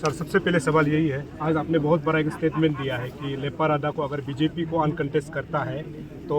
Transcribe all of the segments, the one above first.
Sir, सबसे पहले सवाल यही है, आज आपने बहुत बड़ा एक स्टेटमेंट दिया है कि लेपा राडा को अगर बीजेपी को अनकंटेस्ट करता है तो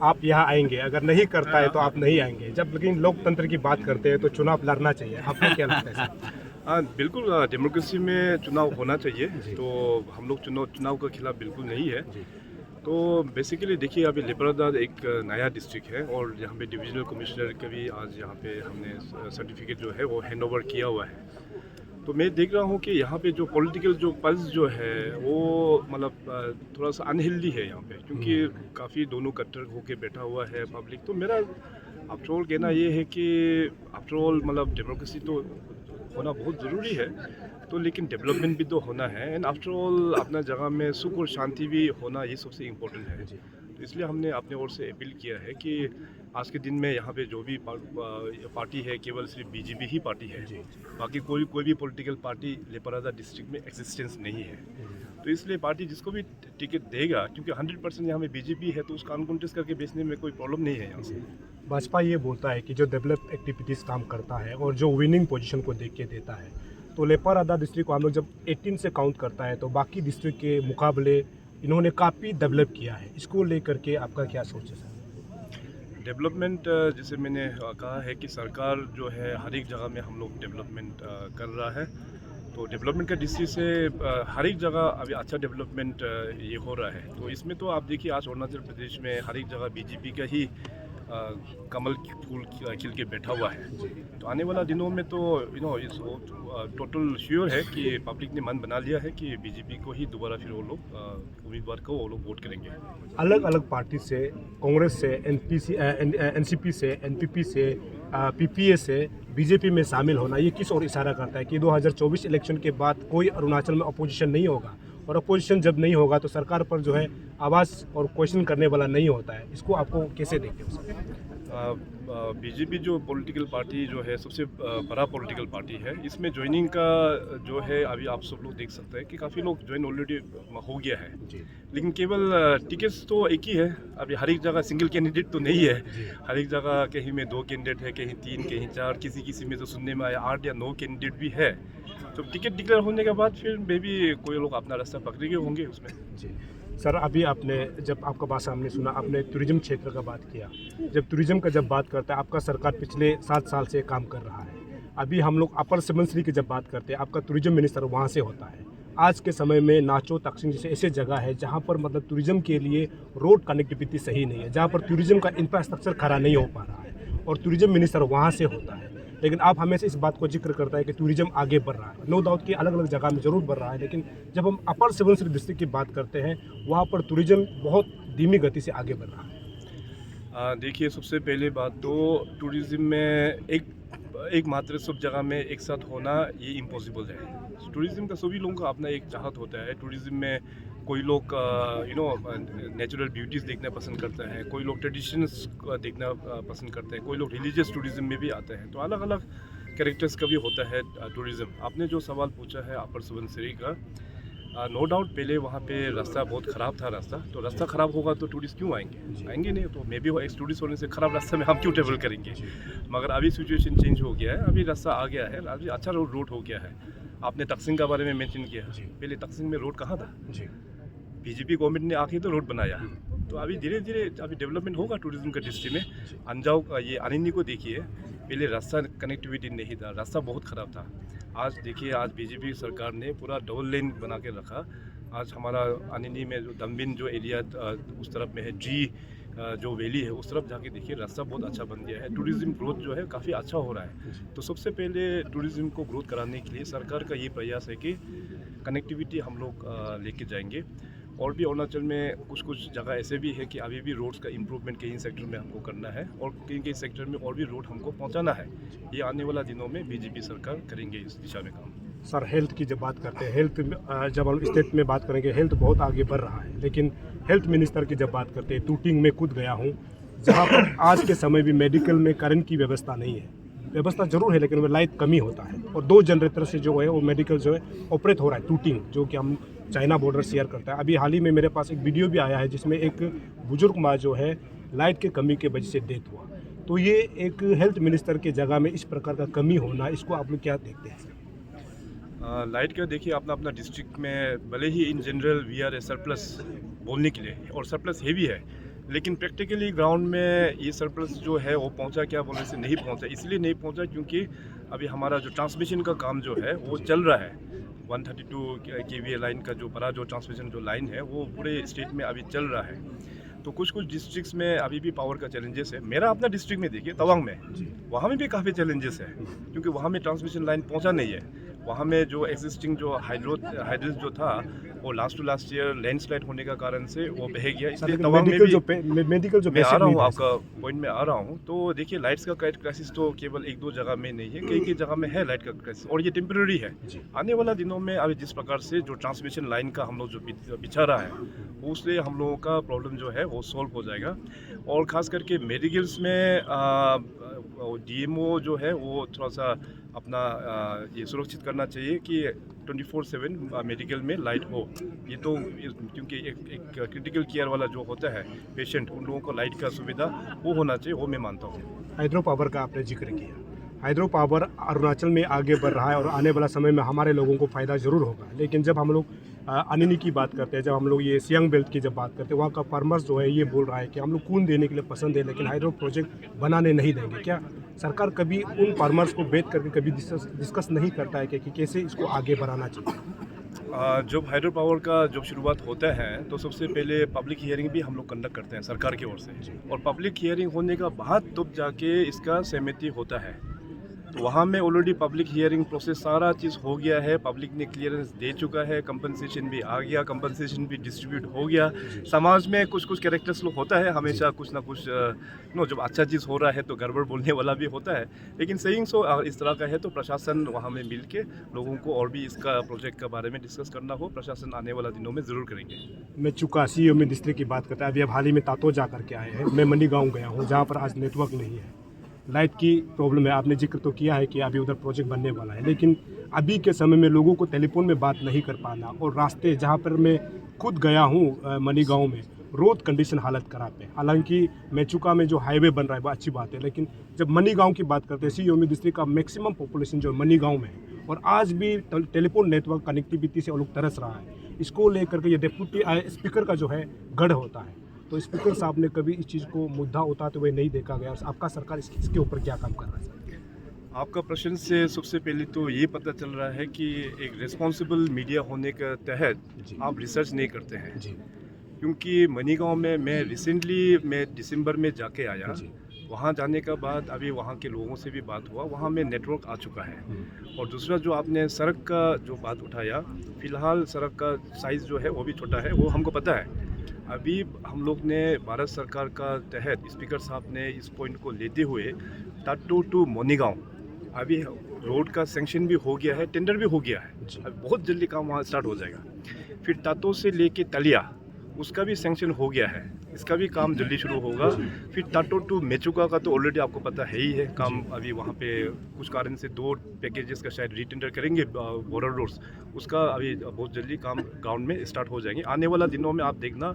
आप यहाँ आएंगे, अगर नहीं करता है तो आप नहीं आएंगे। जब लेकिन लोकतंत्र की बात करते हैं तो चुनाव लड़ना चाहिए, आपको क्या लगता है सर? हाँ बिल्कुल, डेमोक्रेसी में चुनाव होना चाहिए। जी। तो हम लोग चुनाव के खिलाफ बिल्कुल नहीं है। जी। तो बेसिकली देखिए, अभी लेपरादा एक नया डिस्ट्रिक्ट है और यहाँ पे डिविजनल कमिश्नर का भी आज यहाँ पे हमने सर्टिफिकेट जो है वो हैंड ओवर किया हुआ है। तो मैं देख रहा हूँ कि यहाँ पे जो पॉलिटिकल जो पल्स जो है वो मतलब थोड़ा सा अनहेल्दी है यहाँ पे, क्योंकि काफ़ी दोनों कट्टर होके बैठा हुआ है पब्लिक। तो मेरा आफ्टरऑल कहना ये है कि आफ्टरऑल मतलब डेमोक्रेसी तो होना बहुत ज़रूरी है, तो लेकिन डेवलपमेंट भी तो होना है। एंड आफ्टरऑल अपना जगह में सुख और शांति भी होना, ये सबसे इम्पोर्टेंट है। तो इसलिए हमने अपने ओर से अपील किया है कि आज के दिन में यहाँ पे जो भी पार्टी है, केवल सिर्फ बीजेपी ही पार्टी है। बाकी कोई भी पॉलिटिकल पार्टी लेपरादा डिस्ट्रिक्ट में एक्सिस्टेंस नहीं है। तो इसलिए पार्टी जिसको भी टिकट देगा, क्योंकि 100% यहाँ में बीजेपी है, तो उसका अनकॉन्टेस्ट करके बेचने में कोई प्रॉब्लम नहीं है यहाँ से। भाजपा ये बोलता है कि जो डेवलप एक्टिविटीज़ काम करता है और जो विनिंग पोजीशन को देख के देता है, तो लेपा राडा डिस्ट्रिक्ट को हम लोग जब 18 से काउंट करता है तो बाकी डिस्ट्रिक्ट के मुकाबले इन्होंने काफ़ी डेवलप किया है। इसको लेकर के आपका क्या सोच है सर? डेवलपमेंट जैसे मैंने कहा है कि सरकार जो है हर एक जगह में हम लोग डेवलपमेंट कर रहा है। तो डेवलपमेंट का दृष्टि से हर एक जगह अभी अच्छा डेवलपमेंट ये हो रहा है। तो इसमें तो आप देखिए, आज अरुणाचल प्रदेश में हर एक जगह बीजेपी का ही कमल फूल खिल के बैठा हुआ है। तो आने वाला दिनों में तो इस टोटल श्योर है कि पब्लिक ने मन बना लिया है कि बीजेपी को ही दोबारा फिर वो लोग उम्मीदवार को वो लोग वोट करेंगे। अलग अलग पार्टी से, कांग्रेस से, एनसीपी से, एनपीपी से, पीपीए से बीजेपी में शामिल होना, ये किस ओर इशारा करता है कि 2024 इलेक्शन के बाद कोई अरुणाचल में अपोजिशन नहीं होगा, और अपोजिशन जब नहीं होगा तो सरकार पर जो है आवाज़ और क्वेश्चन करने वाला नहीं होता है। इसको आपको कैसे देखते हो? बीजेपी जो पॉलिटिकल पार्टी जो है सबसे बड़ा पॉलिटिकल पार्टी है, इसमें ज्वाइनिंग का जो है अभी आप सब लोग देख सकते हैं कि काफ़ी लोग ज्वाइन ऑलरेडी हो गया है। लेकिन केवल टिकट्स तो एक ही है। अभी हर एक जगह सिंगल कैंडिडेट तो नहीं है। हर एक जगह कहीं में 2 कैंडिडेट है, कहीं 3, कहीं 4, किसी में तो सुनने में आया 8 या 9 कैंडिडेट भी है। तो टिकट डिक्लेयर होने के बाद फिर मे बी कोई लोग अपना रास्ता पकड़ेंगे होंगे उसमें। जी सर, अभी आपने जब आपका बात सामने सुना, आपने टूरिज्म क्षेत्र का बात किया। जब टूरिज्म का जब बात करता है, आपका सरकार पिछले 7 साल से काम कर रहा है। अभी हम लोग अपर सुबनसिरी की जब बात करते हैं, आपका टूरिज्म मिनिस्टर वहाँ से होता है। आज के समय में नाचो तकसिंग जैसे ऐसे जगह है जहाँ पर मतलब टूरिज्म के लिए रोड कनेक्टिविटी सही नहीं है, जहाँ पर टूरिज्म का इंफ्रास्ट्रक्चर खड़ा नहीं हो पा रहा है, और टूरिज्म मिनिस्टर वहाँ से होता है। लेकिन आप हमेशा इस बात को जिक्र करता है कि टूरिज्म आगे बढ़ रहा है। नो डाउट कि अलग अलग जगह में ज़रूर बढ़ रहा है, लेकिन जब हम अपर सुबनसिरी डिस्ट्रिक्ट की बात करते हैं, वहाँ पर टूरिज्म बहुत धीमी गति से आगे बढ़ रहा है। देखिए, सबसे पहले बात तो टूरिज्म में एक मात्र सब जगह में एक साथ होना ये इम्पॉसिबल है। टूरिज्म का सभी लोगों का अपना एक चाहत होता है। टूरिज्म में कोई लोग नेचुरल ब्यूटीज़ देखना पसंद करता है, कोई लोग ट्रेडिशंस देखना पसंद करते हैं, कोई लोग रिलीजियस टूरिज्म में भी आते हैं। तो अलग अलग कैरेक्टर्स का भी होता है टूरिज्म। आपने जो सवाल पूछा है अपर सुबनसिरी का, नो डाउट पहले वहाँ पे रास्ता बहुत ख़राब था। तो रास्ता ख़राब होगा तो टूरिस्ट क्यों आएंगे नहीं। तो मे बी एक टूरिस्ट होने से ख़राब रास्ते में हम क्यों ट्रेवल करेंगे। मगर अभी सिचुएशन चेंज हो गया है, अभी रास्ता आ गया है, अभी अच्छा रोड हो गया है। आपने तकसिंग का बारे में मेंशन किया, पहले तकसिंग में रोड कहाँ था? बीजेपी गवर्नमेंट ने आके तो रोड बनाया। तो अभी धीरे धीरे अभी डेवलपमेंट होगा टूरिज्म का डिस्ट्रिक्ट में। अंजाव ये अनिनी को देखिए, पहले रास्ता कनेक्टिविटी नहीं था, रास्ता बहुत ख़राब था। आज देखिए, आज बीजेपी सरकार ने पूरा डबल लेन बना के रखा। आज हमारा अनिनी में जो दमबिन जो एरिया उस तरफ में है, जो वैली है, उस तरफ जाके देखिए रास्ता बहुत अच्छा बन गया है। टूरिज्म ग्रोथ जो है काफ़ी अच्छा हो रहा है। तो सबसे पहले टूरिज्म को ग्रोथ कराने के लिए सरकार का ये प्रयास है कि कनेक्टिविटी हम लोग लेके जाएंगे। और भी अरुणाचल में कुछ जगह ऐसे भी है कि अभी भी रोड्स का इम्प्रूवमेंट कई सेक्टर में हमको करना है, और कई सेक्टर में और भी रोड हमको पहुंचाना है। ये आने वाला दिनों में बीजेपी सरकार करेंगे इस दिशा में काम। सर, हेल्थ की जब बात करते हैं, हेल्थ जब हम स्टेट में बात करेंगे, हेल्थ बहुत आगे बढ़ रहा है। लेकिन हेल्थ मिनिस्टर की जब बात करते हैं, टूटिंग में खुद गया हूँ, जहाँ पर आज के समय भी मेडिकल में करंट की व्यवस्था नहीं है। व्यवस्था जरूर है, लेकिन वो लाइट कमी होता है, और 2 जनरेटर से जो है वो मेडिकल जो है ऑपरेट हो रहा है। टूटिंग जो कि हम चाइना बॉर्डर शेयर करता है। अभी हाल ही में मेरे पास एक वीडियो भी आया है जिसमें एक बुजुर्ग माँ जो है लाइट के कमी के वजह से डेथ हुआ। तो ये एक हेल्थ मिनिस्टर के जगह में इस प्रकार का कमी होना, इसको आप लोग क्या देखते हैं? लाइट का देखिए अपना अपना डिस्ट्रिक्ट में भले ही in general we are a surplus बोलने के लिए और सरप्लस हेवी है, लेकिन प्रैक्टिकली ग्राउंड में ये सरप्लस जो है वो पहुंचा क्या बोलने से नहीं पहुंचा। इसलिए नहीं पहुंचा क्योंकि अभी हमारा जो ट्रांसमिशन का काम जो है वो चल रहा है। 132 kVA लाइन का जो बड़ा जो ट्रांसमिशन जो लाइन है वो पूरे स्टेट में अभी चल रहा है। तो कुछ कुछ डिस्ट्रिक्ट्स में अभी भी पावर का चैलेंजेस है। मेरा अपना डिस्ट्रिक्ट में देखिए तवांग में, वहाँ में भी काफ़ी चैलेंजेस है क्योंकि वहाँ में ट्रांसमिशन लाइन पहुँचा नहीं है। वहाँ में जो एग्जिस्टिंग जो हाइड्रस जो था वो last to last year landslide होने का कारण से वो बह गया। इसलिए तवांग में भी मेडिकल जो मैं आ रहा हूँ, आपका पॉइंट में आ रहा हूँ। तो देखिए लाइट्स का क्राइसिस तो केवल एक दो जगह में नहीं है, कई कई जगह में है लाइट का क्राइसिस, और ये टेम्पररी है। आने वाला दिनों में अभी जिस प्रकार से जो ट्रांसमिशन लाइन का हम लोग जो बिछा रहा है उससे हम लोगों का प्रॉब्लम जो है वो सॉल्व हो जाएगा। और ख़ास करके मेडिकल्स में डीएमओ जो है वो थोड़ा सा अपना ये सुरक्षित करना चाहिए कि 24/7 मेडिकल में लाइट हो। ये तो क्योंकि एक क्रिटिकल केयर वाला जो होता है पेशेंट, उन लोगों को लाइट का सुविधा वो होना चाहिए, वो मैं मानता हूँ। हाइड्रो पावर का आपने जिक्र किया। हाइड्रो पावर अरुणाचल में आगे बढ़ रहा है और आने वाला समय में हमारे लोगों को फ़ायदा ज़रूर होगा। लेकिन जब हम लोग अनिनी की बात करते हैं, जब हम लोग ये सियांग बेल्ट की जब बात करते हैं, वहाँ का फार्मर्स जो है ये बोल रहा है कि हम लोग खून देने के लिए पसंद है लेकिन हाइड्रो प्रोजेक्ट बनाने नहीं देंगे। क्या सरकार कभी उन फार्मर्स को बैठ करके कभी डिस्कस नहीं करता है कि कैसे इसको आगे बढ़ाना चाहिए? जब हाइड्रो पावर का जब शुरुआत होता है तो सबसे पहले पब्लिक हियरिंग भी हम लोग कंडक्ट करते हैं सरकार की ओर से, और पब्लिक हियरिंग होने का बाद तब जाके इसका सहमति होता है। तो वहाँ में ऑलरेडी पब्लिक हियरिंग प्रोसेस सारा चीज़ हो गया है, पब्लिक ने क्लियरेंस दे चुका है, कंपनसेशन भी आ गया, कंपनसेशन भी डिस्ट्रीब्यूट हो गया। समाज में कुछ कुछ कैरेक्टर्स लोग होता है हमेशा, कुछ ना कुछ जब अच्छा चीज़ हो रहा है तो गड़बड़ बोलने वाला भी होता है, लेकिन सही सो इस तरह का है। तो प्रशासन वहाँ में मिल के लोगों को और भी इसका प्रोजेक्ट के बारे में डिस्कस करना हो, प्रशासन आने वाला दिनों में ज़रूर करेंगे। मैं चुका CEO में डिस्ट्रिक्ट की बात करता है, अभी अब हाल ही में तातो जा करके आए हैं। मैं मनी गाँव गया हूँ जहाँ पर आज नेटवर्क नहीं है, लाइट की प्रॉब्लम है। आपने जिक्र तो किया है कि अभी उधर प्रोजेक्ट बनने वाला है, लेकिन अभी के समय में लोगों को टेलीफोन में बात नहीं कर पाना, और रास्ते जहाँ पर मैं खुद गया हूँ मनी गाँव में, रोड कंडीशन हालत ख़राब है। हालांकि मेचुका में जो हाईवे बन रहा है वो अच्छी बात है, लेकिन जब मनी गाँव की बात करते हैं, CEO डिस्ट्रिक्ट का मैक्सिमम पॉपुलेशन जो मनी गाँव में है, और आज भी टेलीफोन नेटवर्क कनेक्टिविटी से वो लोग तरस रहा है। इसको लेकर के ये डिप्टी स्पीकर का जो है गढ़ होता है, तो स्पीकर साहब ने कभी इस चीज़ को मुद्दा उठाते हुए नहीं देखा गया। आपका सरकार इसके ऊपर क्या काम कर रहा है सर? आपका प्रश्न से सबसे पहले तो ये पता चल रहा है कि एक रिस्पॉन्सिबल मीडिया होने के तहत आप रिसर्च नहीं करते हैं जी। क्योंकि मनी गाँव में मैं दिसंबर में जाके आया। वहाँ जाने का बाद अभी वहाँ के लोगों से भी बात हुआ, वहाँ में नेटवर्क आ चुका है। और दूसरा जो आपने सड़क का जो बात उठाया, फ़िलहाल सड़क का साइज़ जो है वो भी छोटा है, वो हमको पता है। अभी हम लोग ने भारत सरकार का तहत स्पीकर साहब ने इस पॉइंट को लेते हुए टाटो टू मोनीगांव अभी रोड का सेंक्शन भी हो गया है, टेंडर भी हो गया है, अभी बहुत जल्दी काम वहाँ स्टार्ट हो जाएगा। फिर टाटो से लेके तलिया उसका भी सेंक्शन हो गया है, इसका भी काम जल्दी शुरू होगा। फिर टाटो टू मेचुका का तो ऑलरेडी आपको पता है ही है काम, अभी वहाँ पे कुछ कारण से 2 पैकेजेस का शायद रीटेंडर करेंगे बॉर्डर रोड्स, उसका अभी बहुत जल्दी काम ग्राउंड में स्टार्ट हो जाएंगे। आने वाला दिनों में आप देखना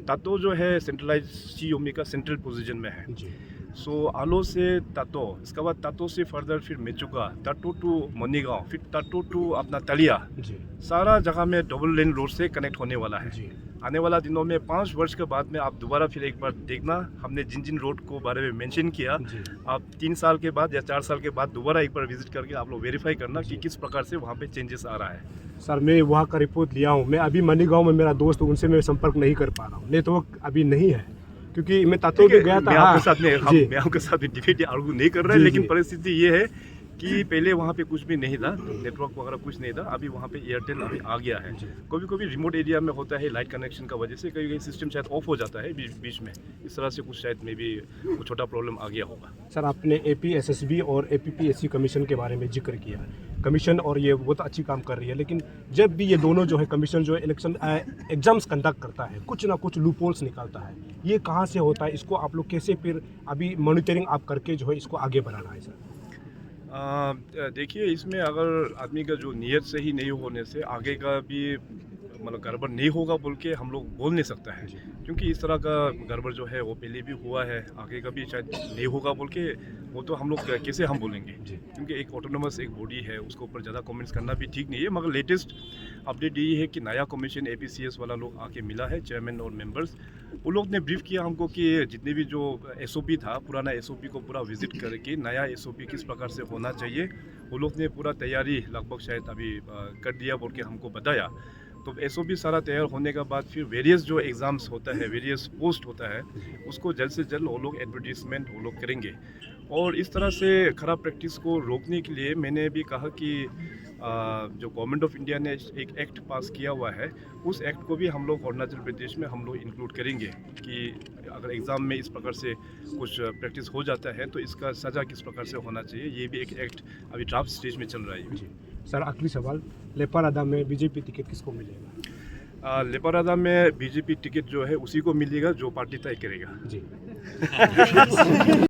टाटो जो है सेंट्रलाइज CEO का सेंट्रल पोजीशन में है। सो आलो से टाटो, इसके बाद टाटो से फर्दर फिर मेचुका, टाटो टू मोनीगांव, फिर टाटो टू अपना तलिया, सारा जगह में डबल लेन रोड से कनेक्ट होने वाला है। आने वाला दिनों में 5 वर्ष के बाद में आप दोबारा फिर एक बार देखना, हमने जिन जिन रोड को बारे में मेंशन किया, आप 3 साल के बाद या 4 साल के बाद दोबारा एक बार विजिट करके आप लोग वेरीफाई करना कि किस प्रकार से वहाँ पे चेंजेस आ रहा है। सर मैं वहाँ का रिपोर्ट लिया हूँ। मैं अभी मनी गाँव में मेरा दोस्त, उनसे मैं संपर्क नहीं कर पा रहा हूँ, नेटवर्क अभी नहीं है, क्योंकि मैं तातो भी गया था। मैं आपके साथ डिबेट आर्गू नहीं कर रहा है, लेकिन परिस्थिति ये है कि पहले वहाँ पे कुछ भी नहीं था, नेटवर्क वगैरह कुछ नहीं था, अभी वहाँ पे एयरटेल अभी आ गया है। कभी कभी रिमोट एरिया में होता है लाइट कनेक्शन का वजह से, कभी कभी सिस्टम शायद ऑफ हो जाता है बीच में, इस तरह से कुछ शायद में भी कुछ छोटा प्रॉब्लम आ गया होगा। सर आपने APSSB और APPSC कमीशन के बारे में जिक्र किया, कमीशन और ये बहुत अच्छी काम कर रही है, लेकिन जब भी ये दोनों जो है कमीशन जो है इलेक्शन एग्जाम्स कंडक्ट करता है, कुछ ना कुछ लूपहोल्स निकालता है, ये कहाँ से होता है? इसको आप लोग कैसे फिर अभी मॉनिटरिंग आप करके जो है इसको आगे बढ़ाना है सर? देखिए इसमें अगर आदमी का जो नीयत सही नहीं होने से आगे का भी मतलब गड़बड़ नहीं होगा बोल के हम लोग बोल नहीं सकता है, क्योंकि इस तरह का गड़बड़ जो है वो पहले भी हुआ है, आगे का भी शायद नहीं होगा बोल के वो तो हम लोग कैसे हम बोलेंगे, क्योंकि एक ऑटोनोमस एक बॉडी है, उसके ऊपर ज़्यादा कमेंट्स करना भी ठीक नहीं है। मगर लेटेस्ट अपडेट यही है कि नया कमीशन APCS वाला लोग आके मिला है, चेयरमैन और मेंबर्स। वो लोग ने ब्रीफ किया हमको कि जितने भी जो SOP था, पुराना SOP को पूरा विजिट करके नया SOP किस प्रकार से होना चाहिए, वो लोग ने पूरा तैयारी लगभग शायद अभी कर दिया बोल के हमको बताया। तो SOP सारा तैयार होने के बाद फिर वेरियस जो एग्ज़ाम्स होता है, वेरियस पोस्ट होता है, उसको जल्द से जल्द वो लोग एडवर्टीजमेंट वो लोग करेंगे। और इस तरह से खराब प्रैक्टिस को रोकने के लिए मैंने भी कहा कि जो गवर्नमेंट ऑफ इंडिया ने एक एक्ट पास किया हुआ है, उस एक्ट को भी हम लोग अरुणाचल प्रदेश में हम लोग इंक्लूड करेंगे कि अगर एग्ज़ाम में इस प्रकार से कुछ प्रैक्टिस हो जाता है तो इसका सज़ा किस प्रकार से होना चाहिए, ये भी एक एक्ट अभी ड्राफ्ट स्टेज में चल रहा है। जी सर, आखिरी सवाल, लेपारादा में BJP टिकट किसको मिलेगा? लेपारादा में BJP टिकट जो है उसी को मिलेगा जो पार्टी तय करेगा। जी